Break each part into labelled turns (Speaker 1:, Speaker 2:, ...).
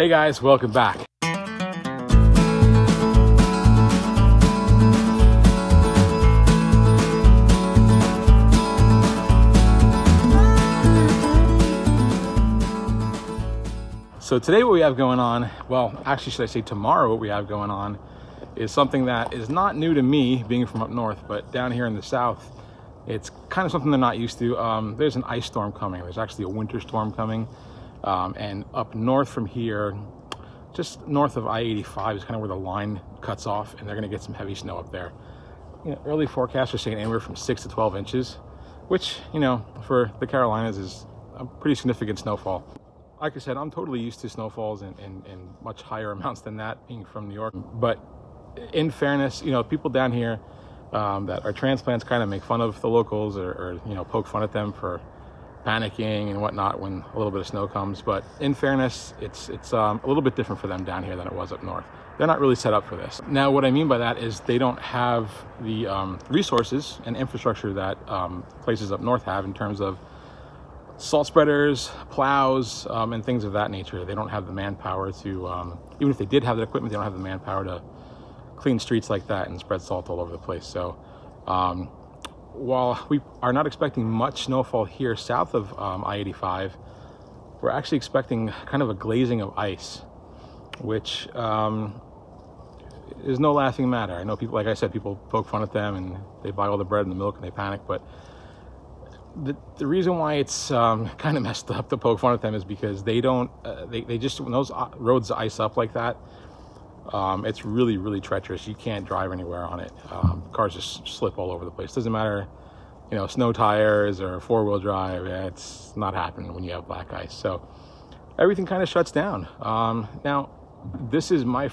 Speaker 1: Hey guys, welcome back. So today what we have going on, well, actually should I say tomorrow what we have going on is something that is not new to me being from up north, but down here in the south, it's kind of something they're not used to. There's an ice storm coming. There's actually a winter storm coming. And up north from here, just north of I-85 is kind of where the line cuts off, and they're going to get some heavy snow up there. You know, early forecasts are saying anywhere from 6 to 12 inches, which, you know, for the Carolinas is a pretty significant snowfall. Like I said, I'm totally used to snowfalls in much higher amounts than that, being from New York. But in fairness, you know, people down here that are transplants kind of make fun of the locals or you know, poke fun at them for panicking and whatnot when a little bit of snow comes. But in fairness, it's a little bit different for them down here than it was up north. They're not really set up for this. Now, what I mean by that is they don't have the resources and infrastructure that places up north have in terms of salt spreaders, plows, and things of that nature. They don't have the manpower to, even if they did have that equipment, they don't have the manpower to clean streets like that and spread salt all over the place. So while we are not expecting much snowfall here south of I-85, we're actually expecting kind of a glazing of ice, which is no laughing matter. I know people, like I said, people poke fun at them and they buy all the bread and the milk and they panic, but the reason why it's kind of messed up to poke fun at them is because they don't, they just, when those roads ice up like that, it's really, really treacherous. You can't drive anywhere on it. Cars just slip all over the place. Doesn't matter, you know, snow tires or four-wheel drive. It's not happening when you have black ice. So everything kind of shuts down. Now, this is my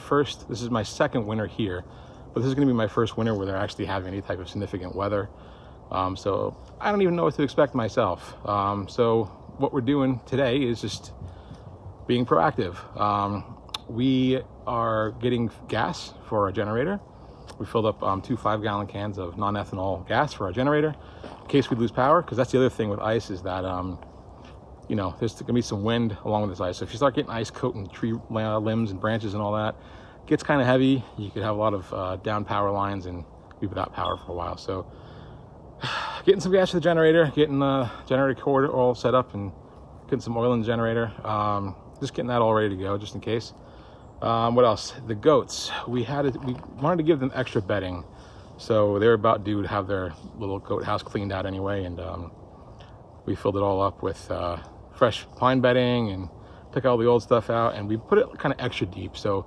Speaker 1: second winter here, but this is going to be my first winter where they're actually having any type of significant weather. So I don't even know what to expect myself. So what we're doing today is just being proactive. We are getting gas for our generator. We filled up 2 5-gallon cans of non-ethanol gas for our generator in case we lose power, because that's the other thing with ice is that, you know, there's going to be some wind along with this ice. So if you start getting ice coating tree limbs and branches and all that, it gets kind of heavy. You could have a lot of down power lines and be without power for a while. So getting some gas for the generator, getting the generator cord all set up and getting some oil in the generator. Just getting that all ready to go just in case. What else? The goats. We wanted to give them extra bedding, so they're about due to have their little goat house cleaned out anyway, and we filled it all up with fresh pine bedding and took all the old stuff out, and we put it kind of extra deep, so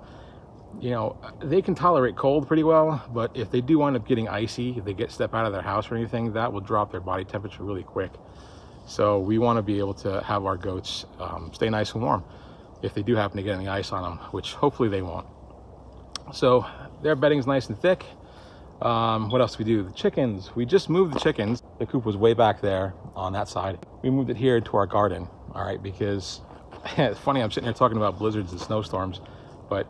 Speaker 1: you know they can tolerate cold pretty well, but if they do wind up getting icy, if they step out of their house or anything, that will drop their body temperature really quick. So we want to be able to have our goats stay nice and warm if they do happen to get any ice on them, which hopefully they won't. So their bedding's nice and thick. What else do we do? The chickens, we just moved the chickens. The coop was way back there on that side. We moved it here to our garden, all right, because it's funny, I'm sitting here talking about blizzards and snowstorms, but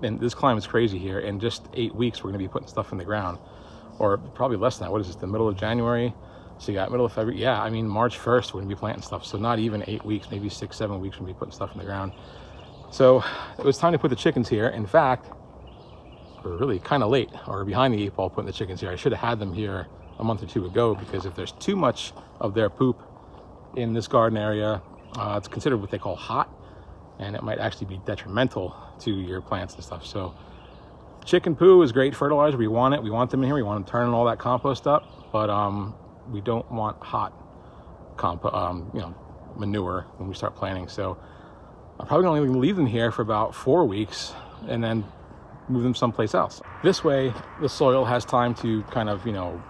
Speaker 1: this climate's crazy here. In just 8 weeks, we're gonna be putting stuff in the ground, or probably less than that. What is this, the middle of January? So you got middle of February. Yeah, I mean, March 1st, we're gonna be planting stuff. So not even 8 weeks, maybe 6, 7 weeks, we're gonna be putting stuff in the ground. So it was time to put the chickens here. In fact, we're really kind of late or behind the 8 ball putting the chickens here. I should have had them here a month or 2 ago, because if there's too much of their poop in this garden area, it's considered what they call hot, and it might actually be detrimental to your plants and stuff. So chicken poo is great fertilizer. We want it. We want them in here. We want them turning all that compost up, but we don't want hot you know, manure when we start planting. So I'm probably only going to leave them here for about 4 weeks and then move them someplace else. This way, the soil has time to kind of, you know,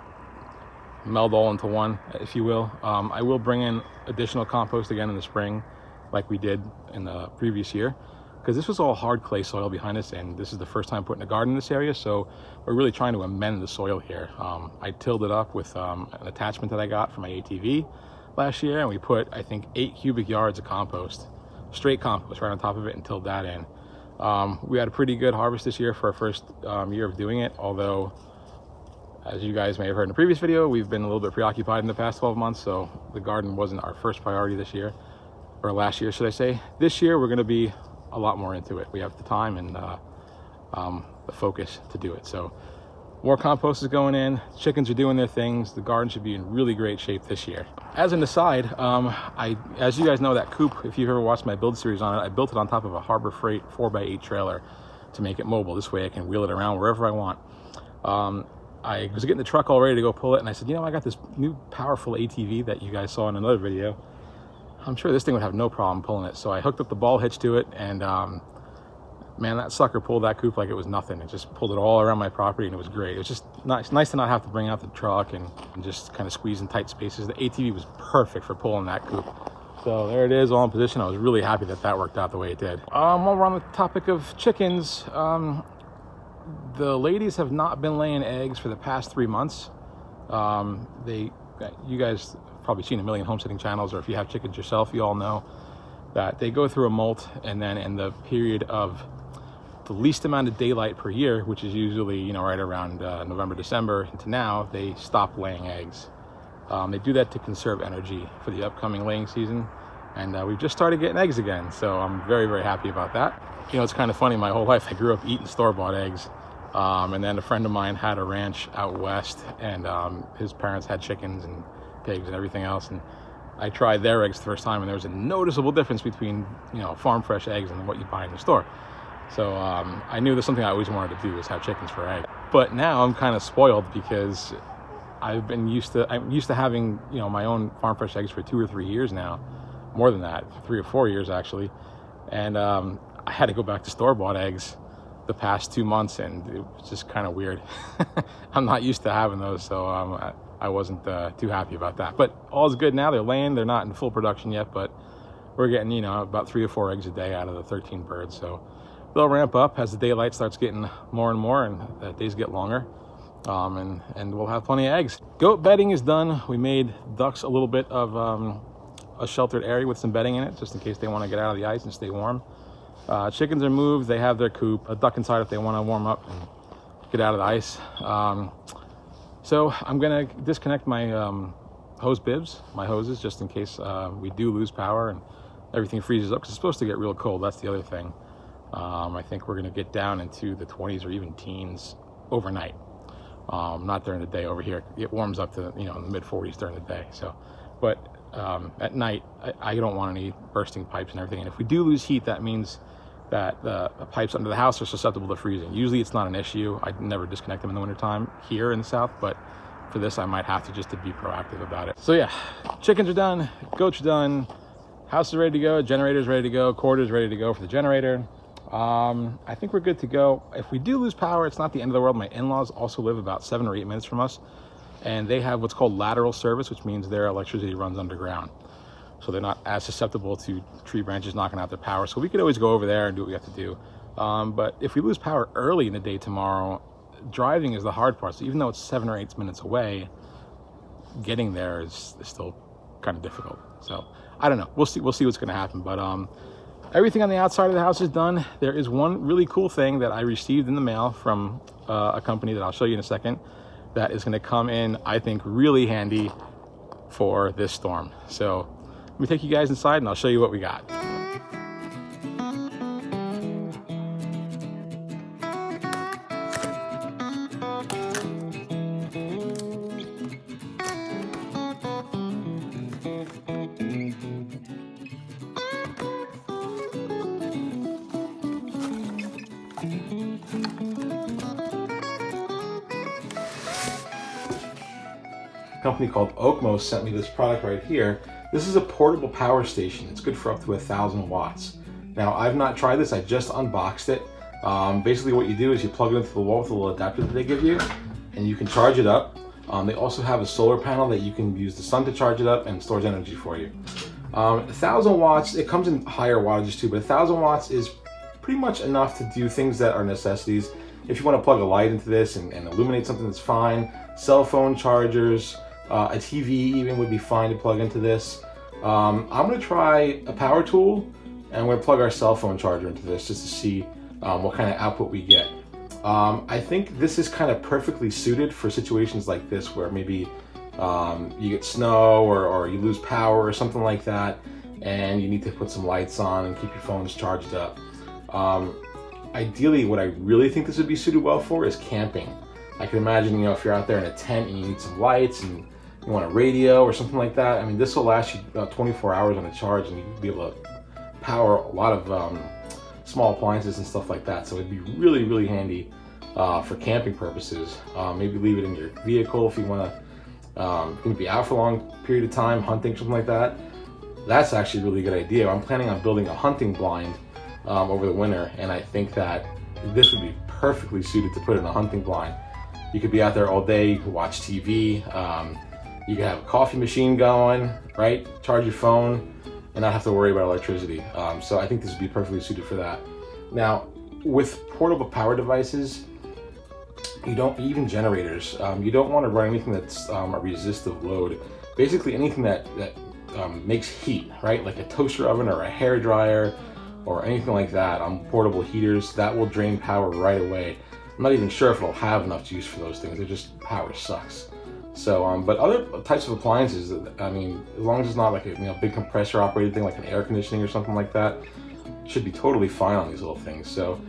Speaker 1: meld all into one, if you will. I will bring in additional compost again in the spring, like we did in the previous year, because this was all hard clay soil behind us, and this is the first time putting a garden in this area, so we're really trying to amend the soil here. I tilled it up with an attachment that I got from my ATV last year, and we put, I think, 8 cubic yards of compost, straight compost, right on top of it, and tilled that in. We had a pretty good harvest this year for our first year of doing it, although, as you guys may have heard in the previous video, we've been a little bit preoccupied in the past 12 months, so the garden wasn't our first priority this year, or last year, should I say. This year, we're going to be a lot more into it. We have the time and the focus to do it. So more compost is going in, chickens are doing their things, the garden should be in really great shape this year. As an aside, as you guys know, that coop, if you've ever watched my build series on it, I built it on top of a Harbor Freight 4x8 trailer to make it mobile. This way I can wheel it around wherever I want. I was getting the truck all ready to go pull it, and I said, you know, I got this new powerful ATV that you guys saw in another video. I'm sure this thing would have no problem pulling it. So I hooked up the ball hitch to it, and man, that sucker pulled that coop like it was nothing. It just pulled it all around my property, and it was great. It was just nice to not have to bring out the truck and just kind of squeeze in tight spaces. The ATV was perfect for pulling that coop. So there it is, all in position. I was really happy that that worked out the way it did. While we're on the topic of chickens, the ladies have not been laying eggs for the past 3 months. You guys have probably seen a million homesteading channels, or if you have chickens yourself, you all know that they go through a molt, and then in the period of the least amount of daylight per year, which is usually, you know, right around November, December into now, they stop laying eggs. They do that to conserve energy for the upcoming laying season, and we've just started getting eggs again, so I'm very, very happy about that. You know, it's kind of funny, my whole life I grew up eating store-bought eggs, and then a friend of mine had a ranch out west, and his parents had chickens and pigs and everything else, and I tried their eggs the first time, and there was a noticeable difference between, you know, farm fresh eggs and what you buy in the store. So I knew there's something I always wanted to do, is have chickens for eggs. But now I'm kind of spoiled because I'm used to having, you know, my own farm fresh eggs for 2 or 3 years now, more than that, 3 or 4 years actually. And I had to go back to store-bought eggs the past 2 months, and it was just kind of weird. I'm not used to having those, so I wasn't too happy about that. But all's good now. They're laying. They're not in full production yet, but we're getting, you know, about 3 or 4 eggs a day out of the 13 birds. So they'll ramp up as the daylight starts getting more and more, and the days get longer, and we'll have plenty of eggs. Goat bedding is done. We made ducks a little bit of a sheltered area with some bedding in it, just in case they want to get out of the ice and stay warm. Chickens are moved. They have their coop, a duck inside if they want to warm up and get out of the ice. So I'm gonna disconnect my hose bibs, my hoses, just in case we do lose power and everything freezes up, because it's supposed to get real cold. That's the other thing. I think we're gonna get down into the 20s or even teens overnight. Not during the day over here. It warms up to, you know, in the mid 40s during the day. So, but at night, I don't want any bursting pipes and everything. And if we do lose heat, that means that the pipes under the house are susceptible to freezing. Usually it's not an issue. I never disconnect them in the wintertime here in the south, but for this I might have to, just to be proactive about it. So yeah, chickens are done, goats are done, house is ready to go, generator's ready to go, quarter's ready to go for the generator. I think we're good to go. If we do lose power, it's not the end of the world. My in-laws also live about 7 or 8 minutes from us, and they have what's called lateral service, which means their electricity runs underground. So they're not as susceptible to tree branches knocking out their power. So we could always go over there and do what we have to do. But if we lose power early in the day tomorrow, driving is the hard part. So even though it's 7 or 8 minutes away, getting there is still kind of difficult. So I don't know. We'll see what's going to happen. But everything on the outside of the house is done. There is one really cool thing that I received in the mail from a company that I'll show you in a second, that is going to come in, I think, really handy for this storm. So let me take you guys inside and I'll show you what we got. A company called Okmo sent me this product right here. This is a portable power station. It's good for up to 1,000 watts. Now, I've not tried this. I just unboxed it. Basically what you do is you plug it into the wall with a little adapter that they give you, and you can charge it up. They also have a solar panel that you can use the sun to charge it up and stores energy for you. 1,000 watts, it comes in higher wattages too, but 1,000 watts is pretty much enough to do things that are necessities. If you want to plug a light into this and illuminate something, that's fine. Cell phone chargers, a TV even would be fine to plug into this. I'm going to try a power tool, and I'm going to plug our cell phone charger into this just to see what kind of output we get. I think this is kind of perfectly suited for situations like this, where maybe you get snow or you lose power or something like that, and you need to put some lights on and keep your phones charged up. Ideally, what I really think this would be suited well for is camping. I can imagine, you know, if you're out there in a tent and you need some lights and you want a radio or something like that. I mean, this will last you about 24 hours on a charge, and you'll be able to power a lot of small appliances and stuff like that. So it'd be really, really handy for camping purposes. Maybe leave it in your vehicle if you want to be out for a long period of time, hunting, something like that. That's actually a really good idea. I'm planning on building a hunting blind over the winter, and I think that this would be perfectly suited to put in a hunting blind. You could be out there all day, you could watch TV, you could have a coffee machine going, right? Charge your phone and not have to worry about electricity. So I think this would be perfectly suited for that. Now, with portable power devices, even generators, you don't want to run anything that's a resistive load. Basically anything that makes heat, right? Like a toaster oven or a hair dryer or anything like that. Portable heaters, that will drain power right away. I'm not even sure if it'll have enough juice for those things. They're just, power sucks. So, but other types of appliances, I mean, as long as it's not like a big compressor operated thing like an air conditioning or something like that, should be totally fine on these little things. So,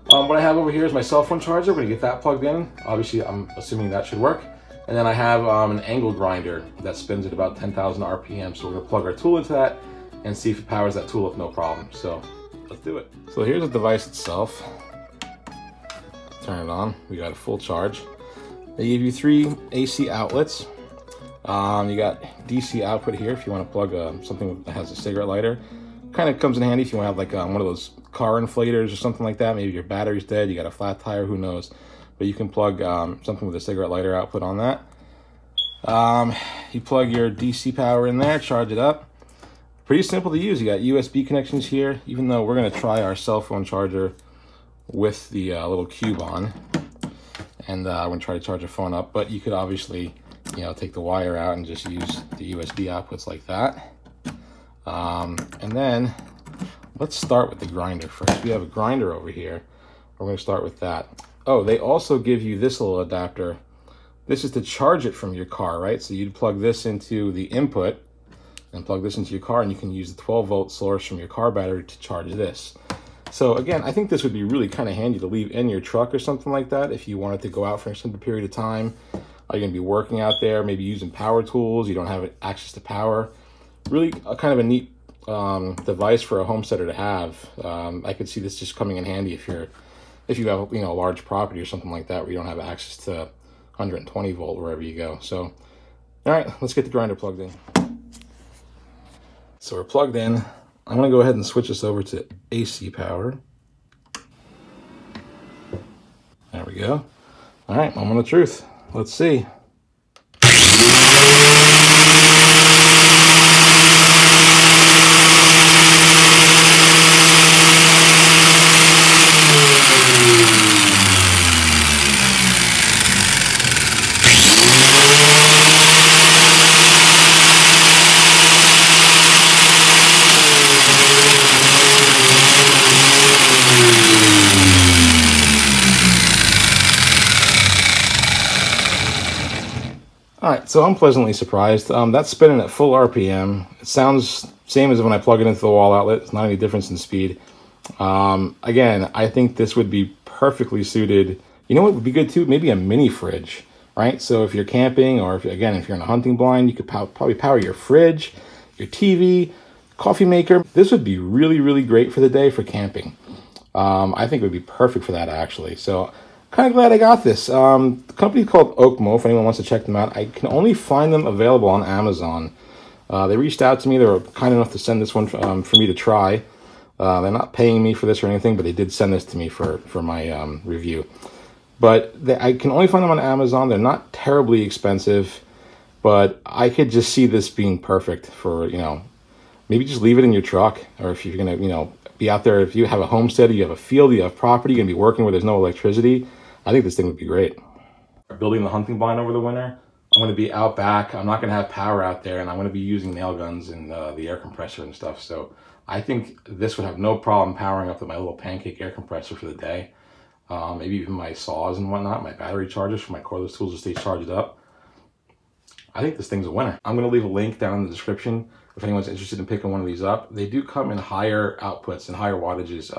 Speaker 1: what I have over here is my cell phone charger. We're gonna get that plugged in. Obviously, I'm assuming that should work. And then I have an angle grinder that spins at about 10,000 RPM. So we're gonna plug our tool into that and see if it powers that tool up no problem. So let's do it. So here's the device itself. Turn it on. We got a full charge. They give you 3 AC outlets. You got DC output here if you want to plug something that has a cigarette lighter. Kind of comes in handy if you want to have like one of those car inflators or something like that. Maybe your battery's dead, you got a flat tire, who knows. But you can plug something with a cigarette lighter output on that. You plug your DC power in there, charge it up. Pretty simple to use. You got USB connections here, even though we're going to try our cell phone charger with the little cube on. And we're going to try to charge your phone up. But you could obviously, take the wire out and just use the USB outputs like that. And then let's start with the grinder first. We have a grinder over here. We're going to start with that. Oh, they also give you this little adapter. This is to charge it from your car, right? So you'd plug this into the input and plug this into your car, and you can use the 12-volt source from your car battery to charge this. So again, I think this would be really kind of handy to leave in your truck or something like that if you wanted to go out for an extended period of time. You're going to be working out there, maybe using power tools, you don't have access to power. Really kind of a neat device for a homesteader to have. I could see this just coming in handy if you have a large property or something like that where you don't have access to 120 volt wherever you go. So, all right, let's get the grinder plugged in. So we're plugged in. I'm going to go ahead and switch this over to AC power. There we go. All right, moment of truth. Let's see. Alright, so I'm pleasantly surprised. That's spinning at full RPM. It sounds same as when I plug it into the wall outlet. It's not any difference in speed. Again, I think this would be perfectly suited. You know what would be good too? Maybe a mini fridge, right? So if you're camping, or if you're in a hunting blind, you could probably power your fridge, your TV, coffee maker. This would be really, really great for the day for camping. I think it would be perfect for that actually. So kind of glad I got this. The company called Okmo, if anyone wants to check them out. I can only find them available on Amazon. They reached out to me. They were kind enough to send this one for me to try. They're not paying me for this or anything, but they did send this to me for my review. But I can only find them on Amazon. They're not terribly expensive, but I could just see this being perfect for, maybe just leave it in your truck, or if you're going to, be out there, if you have a homestead, you have a field, you have property, you're going to be working where there's no electricity, I think this thing would be great. Building the hunting blind over the winter, I'm going to be out back. I'm not going to have power out there, and I'm going to be using nail guns and the air compressor and stuff. So I think this would have no problem powering up to my little pancake air compressor for the day. Maybe even my saws and whatnot, my battery chargers for my cordless tools to stay charged up. I think this thing's a winner. I'm going to leave a link down in the description if anyone's interested in picking one of these up. They do come in higher outputs and higher wattages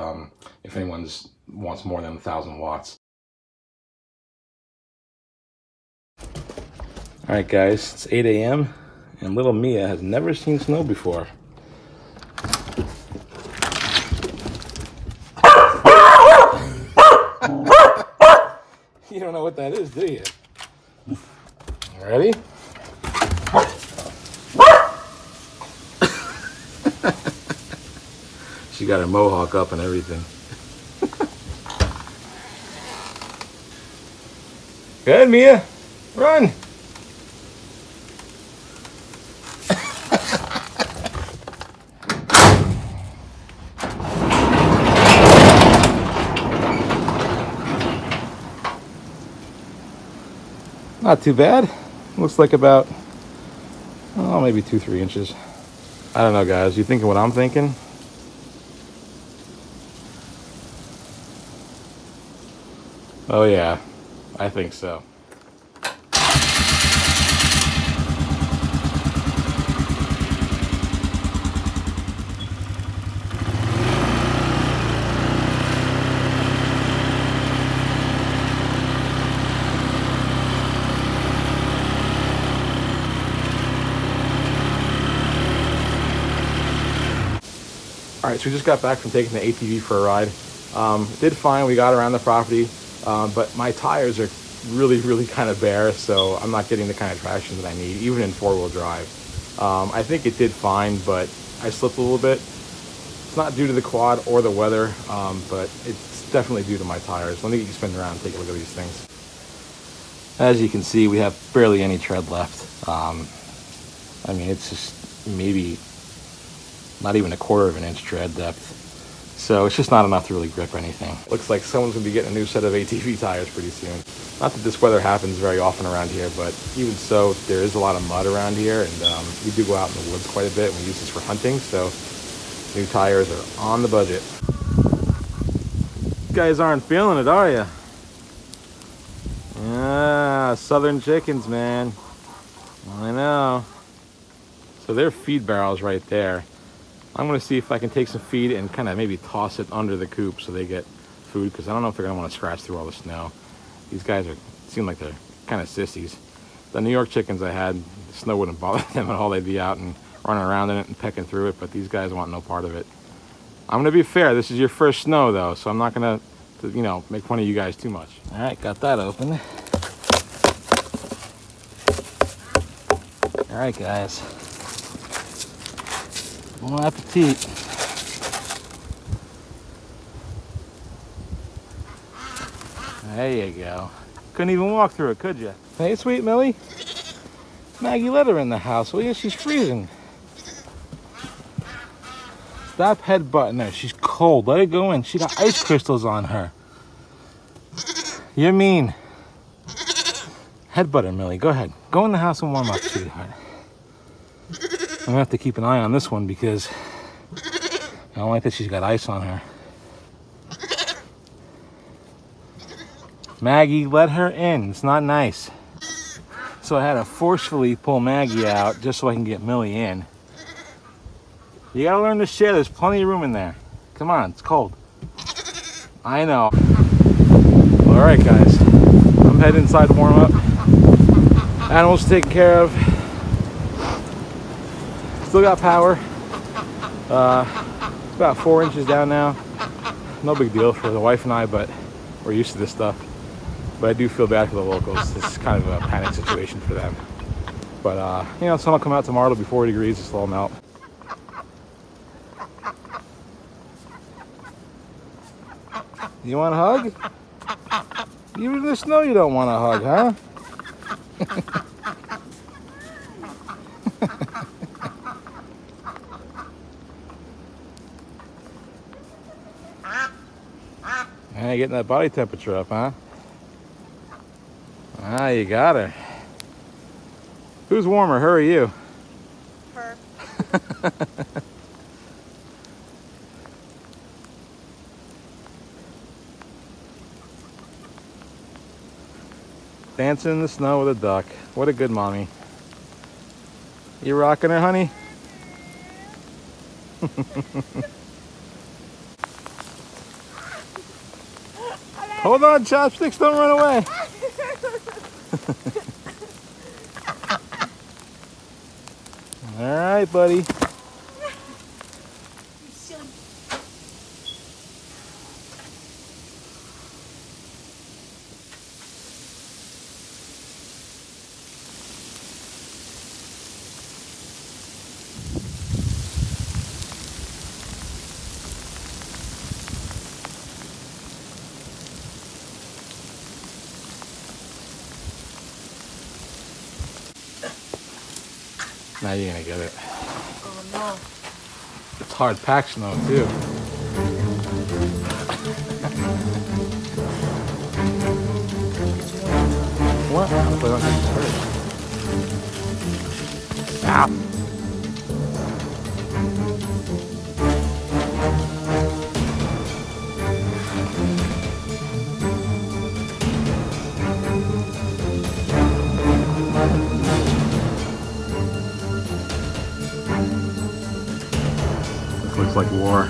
Speaker 1: if anyone wants more than 1,000 watts. All right, guys, it's 8 a.m. and little Mia has never seen snow before. You don't know what that is, do you? Ready? She got her mohawk up and everything. Good, Mia. Run. Not too bad. Looks like about, oh, maybe 2-3 inches. I don't know, guys. You thinking what I'm thinking? Oh yeah, I think so. All right, so we just got back from taking the ATV for a ride. Did fine, we got around the property, but my tires are really kind of bare, so I'm not getting the kind of traction that I need, even in 4-wheel drive. I think it did fine, but I slipped a little bit. It's not due to the quad or the weather, but it's definitely due to my tires. Let me get you spin around and take a look at these things. As you can see, we have barely any tread left. I mean, it's just maybe not even 1/4 inch tread depth. So it's just not enough to really grip anything. Looks like someone's gonna be getting a new set of ATV tires pretty soon. Not that this weather happens very often around here, but even so, there is a lot of mud around here, and we do go out in the woods quite a bit, and we use this for hunting, so new tires are on the budget. You guys aren't feeling it, are you? Yeah, southern chickens, man. I know. So they're feed barrels right there. I'm gonna see if I can take some feed and kind of maybe toss it under the coop so they get food, because I don't know if they're gonna want to scratch through all the snow. These guys seem like they're kind of sissies. The New York chickens I had, the snow wouldn't bother them at all. They'd be out and running around in it and pecking through it, but these guys want no part of it. I'm gonna be fair, this is your first snow though, so I'm not gonna, you know, make fun of you guys too much. All right, got that open. All right, guys. Bon appetit. There you go. Couldn't even walk through it, could you? Hey, sweet Millie. Maggie, let her in the house, will you? She's freezing. Stop headbutting her. She's cold. Let her go in. She got ice crystals on her. You're mean. Headbutt her, Millie. Go ahead. Go in the house and warm up, sweetheart. I'm gonna have to keep an eye on this one because I don't like that she's got ice on her. Maggie, let her in. It's not nice. So I had to forcefully pull Maggie out just so I can get Millie in. You gotta learn to share. There's plenty of room in there. Come on, it's cold. I know. All right, guys. I'm heading inside to warm up. Animals taken care of. Still got power. It's about 4 inches down now. No big deal for the wife and I, but we're used to this stuff. But I do feel bad for the locals. It's kind of a panic situation for them. But you know, sun will come out tomorrow. It'll be 40 degrees. It'll all melt. You want a hug? Even in the snow, you don't want a hug, huh? Hey, getting that body temperature up, huh? Ah, you got her. Who's warmer, her or you? Her. Dancing in the snow with a duck. What a good mommy. You rocking her, honey? Hold on, Chopsticks, don't run away. All right, buddy. Now you're gonna get it.
Speaker 2: Oh no.
Speaker 1: It's hard packed snow too. What? Hopefully I don't get hurt. Ow. Looks like war.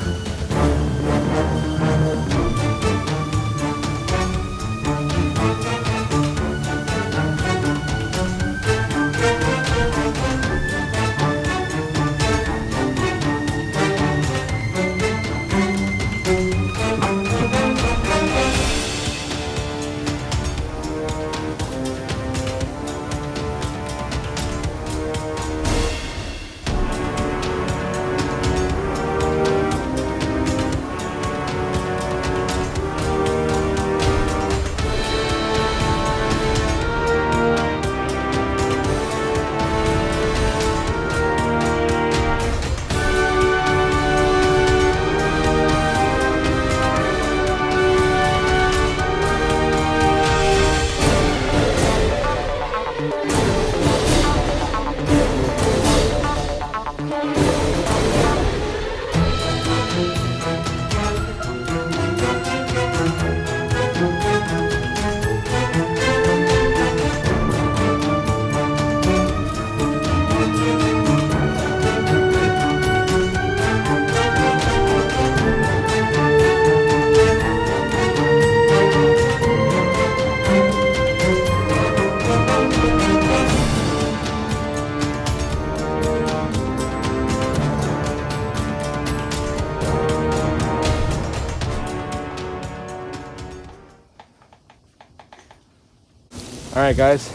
Speaker 1: All right, guys,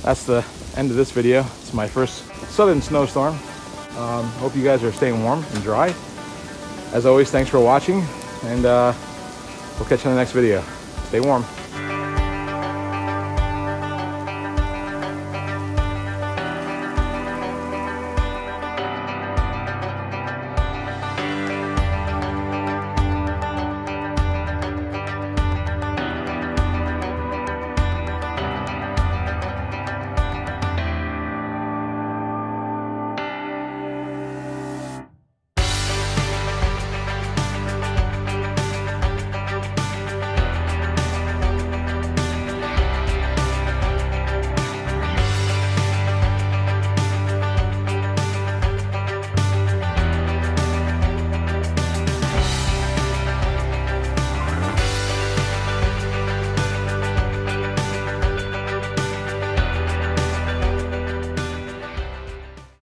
Speaker 1: that's the end of this video. It's my first southern snowstorm. Hope you guys are staying warm and dry. As always, thanks for watching, and we'll catch you in the next video. Stay warm.